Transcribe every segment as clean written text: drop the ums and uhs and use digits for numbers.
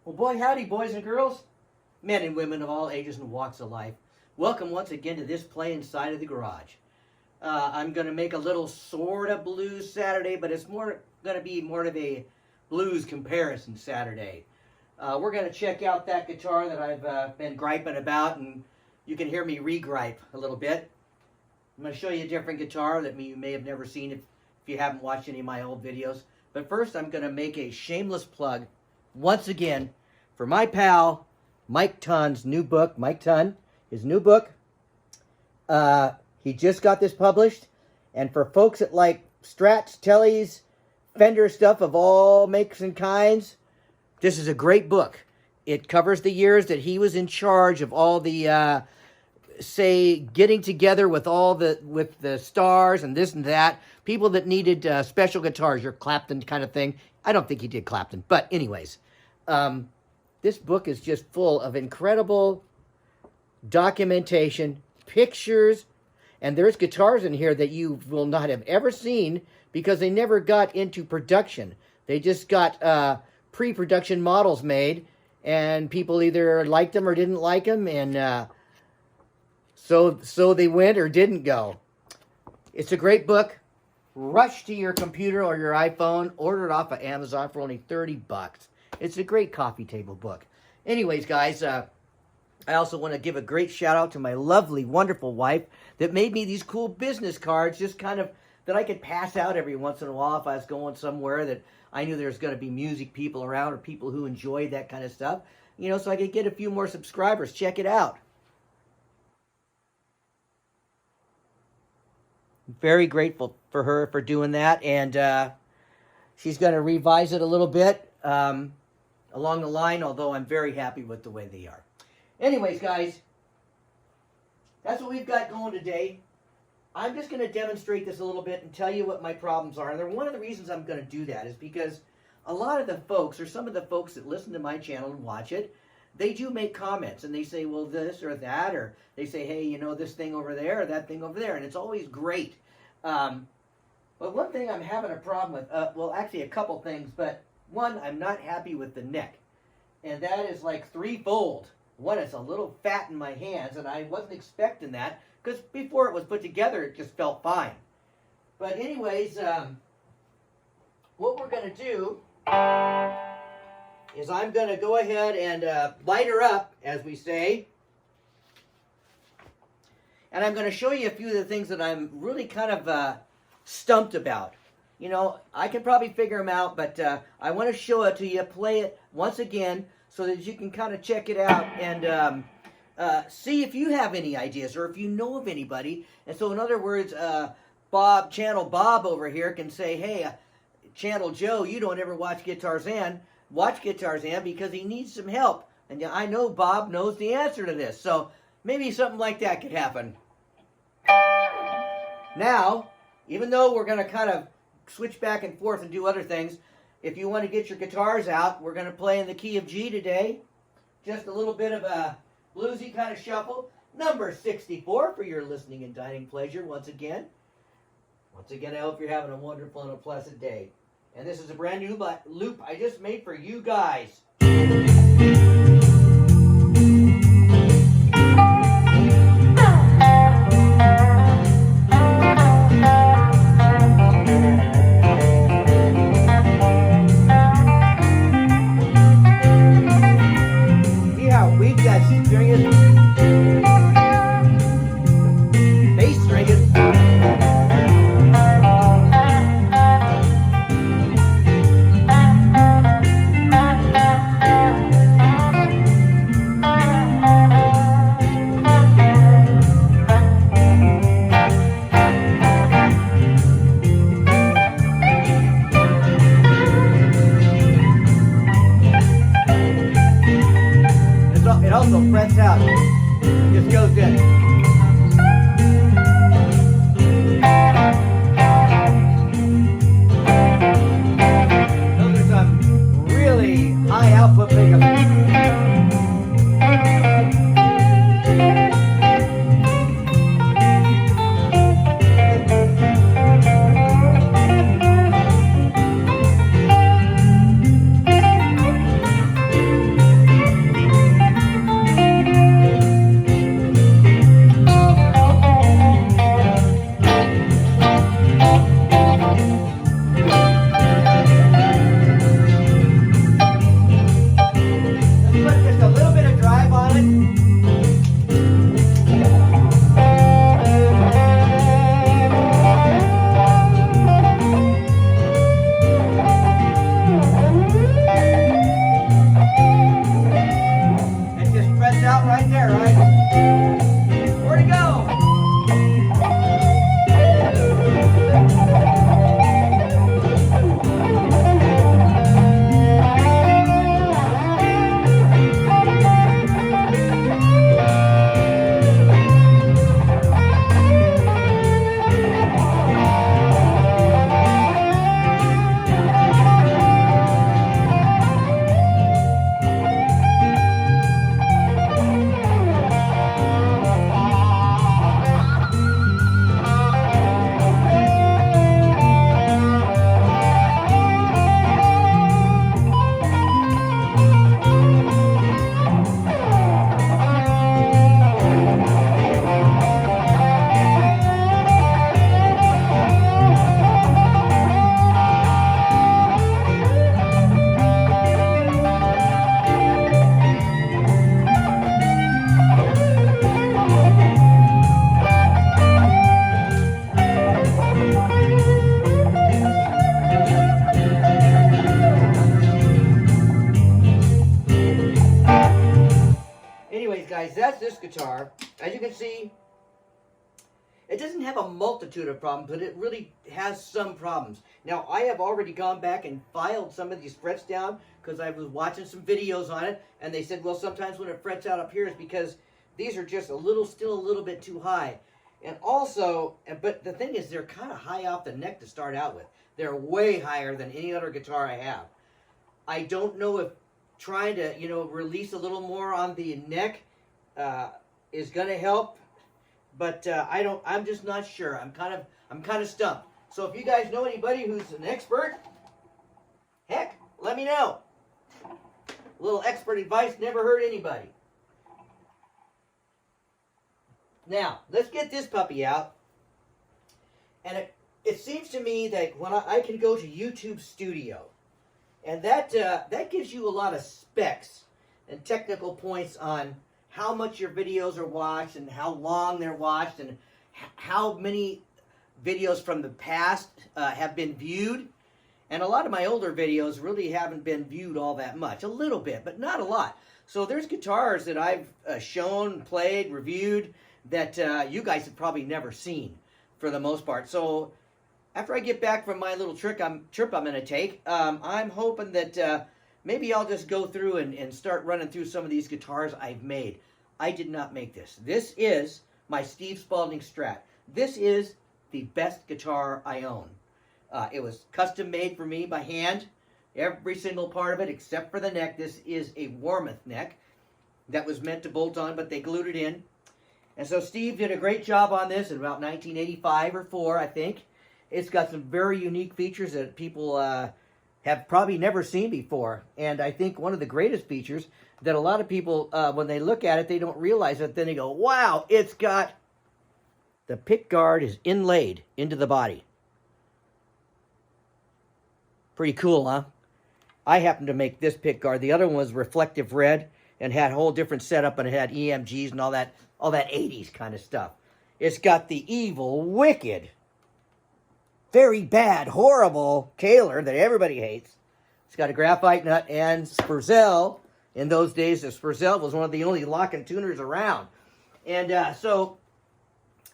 Well, boy, howdy, boys and girls, men and women of all ages and walks of life. Welcome once again to this play inside of the garage. I'm going to make a little sort of blues Saturday, but it's going to be more of a blues comparison Saturday. We're going to check out that guitar that I've been griping about, and you can hear me re-gripe a little bit. I'm going to show you a different guitar that you may have never seen if you haven't watched any of my old videos. But first, I'm going to make a shameless plug once again for my pal Mike Tunn's new book. Mike Tunn, his new book. He just got this published, and for folks that like Strats, Tellys, Fender stuff of all makes and kinds, this is a great book. It covers the years that he was in charge of all the, say, getting together with all the stars and this and that, people that needed special guitars, your Clapton kind of thing. I don't think he did Clapton, but anyways, this book is just full of incredible documentation, pictures, and there's guitars in here that you will not have ever seen because they never got into production. They just got pre-production models made, and people either liked them or didn't like them, and so they went or didn't go. It's a great book. Rush to your computer or your iPhone. Order it off of Amazon for only $30. It's a great coffee table book. Anyways, guys, I also want to give a great shout out to my lovely, wonderful wife that made me these cool business cards, just kind of that I could pass out every once in a while if I was going somewhere that I knew there's going to be music people around or people who enjoyed that kind of stuff. You know, so I could get a few more subscribers. Check it out. Very grateful for her for doing that, and she's going to revise it a little bit along the line, although I'm very happy with the way they are. Anyways, guys, that's what we've got going today. I'm just going to demonstrate this a little bit and tell you what my problems are. And one of the reasons I'm going to do that is because a lot of the folks, or some of the folks that listen to my channel and watch it, they do make comments, and they say, well, this or that, or they say, hey, you know, this thing over there or that thing over there, and it's always great. But one thing I'm having a problem with, well, actually a couple things, but one, I'm not happy with the neck, and that is like threefold. One, it's a little fat in my hands, and I wasn't expecting that, because before it was put together, it just felt fine. But anyways, what we're going to do is I'm going to go ahead and light her up, as we say. And I'm going to show you a few of the things that I'm really kind of stumped about. You know, I can probably figure them out, but I want to show it to you, play it once again, so that you can kind of check it out and see if you have any ideas or if you know of anybody. And so, in other words, Channel Bob over here can say, hey, Channel Joe, you don't ever watch Guitarzan. Watch Guitarzan because he needs some help. And I know Bob knows the answer to this. So maybe something like that could happen. Now, even though we're going to kind of switch back and forth and do other things, if you want to get your guitars out, we're going to play in the key of G today. Just a little bit of a bluesy kind of shuffle. Number 64 for your listening and dining pleasure once again. Once again, I hope you're having a wonderful and a pleasant day. And this is a brand new loop I just made for you guys. See how weak that string is? Bass string is. It also frets out. It just goes in. Those are some really high output pickups. that's this guitar. As you can see, it doesn't have a multitude of problems, but it really has some problems. Now, I have already gone back and filed some of these frets down because I was watching some videos on it, and they said, well, sometimes when it frets out up here is because these are just still a little bit too high. And also, but the thing is, they're kind of high off the neck to start out with. They're way higher than any other guitar I have. I don't know if trying to, release a little more on the neck is going to help. But I'm just not sure. I'm kind of stumped. So if you guys know anybody who's an expert, heck, let me know. A little expert advice never hurt anybody. Now, let's get this puppy out. And it seems to me that when I can go to YouTube Studio, and that gives you a lot of specs and technical points on how much your videos are watched and how long they're watched and how many videos from the past have been viewed. And a lot of my older videos really haven't been viewed all that much. A little bit, but not a lot. So there's guitars that I've shown, played, reviewed that you guys have probably never seen for the most part. So after I get back from my little trip I'm going to take, I'm hoping that maybe I'll just go through and start running through some of these guitars I've made. I did not make this. This is my Steve Spalding Strat. This is the best guitar I own. It was custom made for me by hand. Every single part of it except for the neck. This is a Warmoth neck that was meant to bolt on, but they glued it in. And so Steve did a great job on this in about 1985 or 4, I think. It's got some very unique features that people have probably never seen before. And I think one of the greatest features that a lot of people, when they look at it, they don't realize it. Then they go, wow, it's got, the pick guard is inlaid into the body. Pretty cool, huh? I happened to make this pick guard. The other one was reflective red and had a whole different setup, and it had EMGs and all that 80s kind of stuff. It's got the evil, wicked, very bad, horrible Kaler that everybody hates. It's got a graphite nut and Spurzel. In those days, the Spurzel was one of the only lock-and tuners around. And so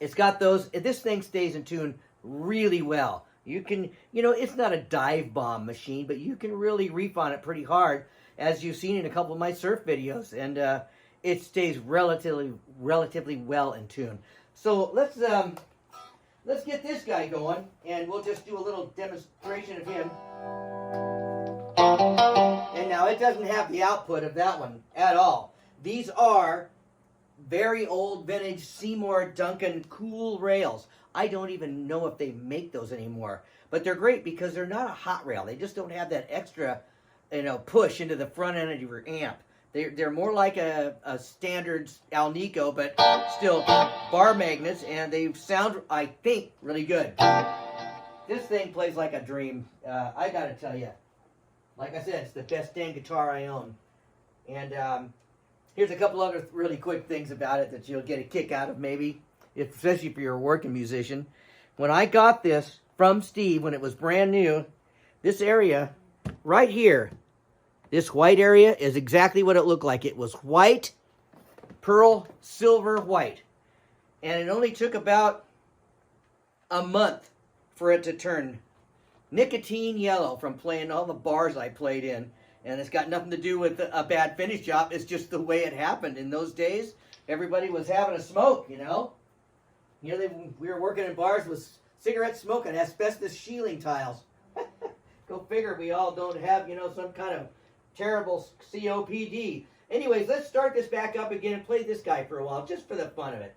it's got those. This thing stays in tune really well. You can, it's not a dive bomb machine, but you can really reef on it pretty hard, as you've seen in a couple of my surf videos. And it stays relatively well in tune. So let's get this guy going, and we'll just do a little demonstration of him. And now it doesn't have the output of that one at all. These are very old vintage Seymour Duncan cool rails. I don't even know if they make those anymore. But they're great because they're not a hot rail. They just don't have that extra, push into the front end of your amp. They're more like a standard Alnico, but still bar magnets, and they sound, I think, really good. This thing plays like a dream. I gotta tell you. Like I said, it's the best dang guitar I own. And here's a couple other really quick things about it that you'll get a kick out of maybe, especially if you're a working musician. When I got this from Steve, when it was brand new, this area right here, this white area is exactly what it looked like. It was white, pearl, silver, white. And it only took about a month for it to turn nicotine yellow from playing all the bars I played in. And it's got nothing to do with a bad finish job. It's just the way it happened. In those days, everybody was having a smoke, we were working in bars with cigarette smoke and asbestos shielding tiles. Go figure, we all don't have, some kind of terrible COPD. Anyways, let's start this back up again and play this guy for a while, just for the fun of it.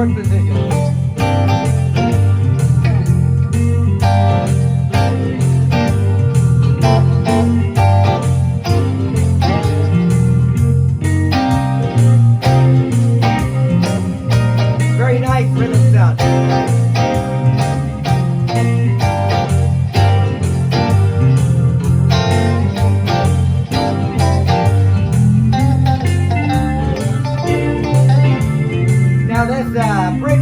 fourth position. Very nice rhythm sound. Now let's bring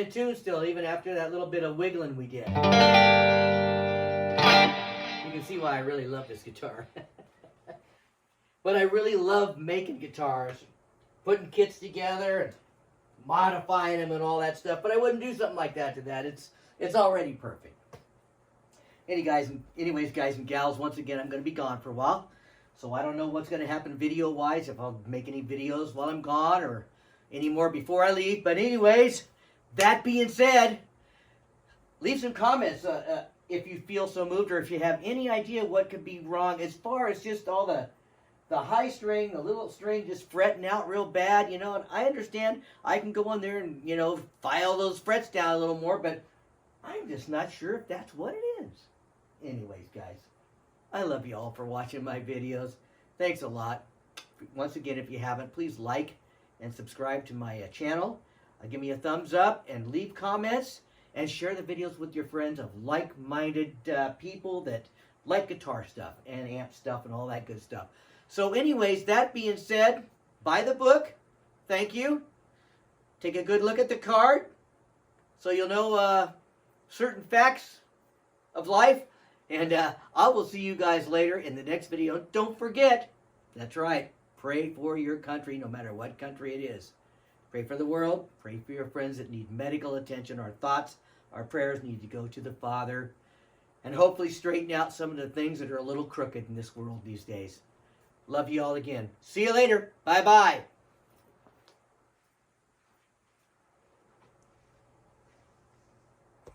in tune still, even after that little bit of wiggling we did. You can see why I really love this guitar. But I really love making guitars, putting kits together and modifying them and all that stuff. But I wouldn't do something like that to that. It's already perfect. Anyways, guys and gals, once again, I'm going to be gone for a while. So I don't know what's going to happen video-wise, if I'll make any videos while I'm gone or any more before I leave. But anyways, that being said, leave some comments if you feel so moved, or if you have any idea what could be wrong as far as just all the high string, the little string just fretting out real bad, you know. And I understand I can go on there and, you know, file those frets down a little more, but I'm just not sure if that's what it is. Anyways, guys, I love you all for watching my videos. Thanks a lot. Once again, if you haven't, please like and subscribe to my channel. Give me a thumbs up and leave comments and share the videos with your friends of like-minded people that like guitar stuff and amp stuff and all that good stuff. So anyways, that being said, buy the book. Thank you. Take a good look at the card so you'll know certain facts of life. And I will see you guys later in the next video. Don't forget, that's right, pray for your country no matter what country it is. Pray for the world. Pray for your friends that need medical attention. Our thoughts, our prayers need to go to the Father. And hopefully straighten out some of the things that are a little crooked in this world these days. Love you all again. See you later. Bye-bye.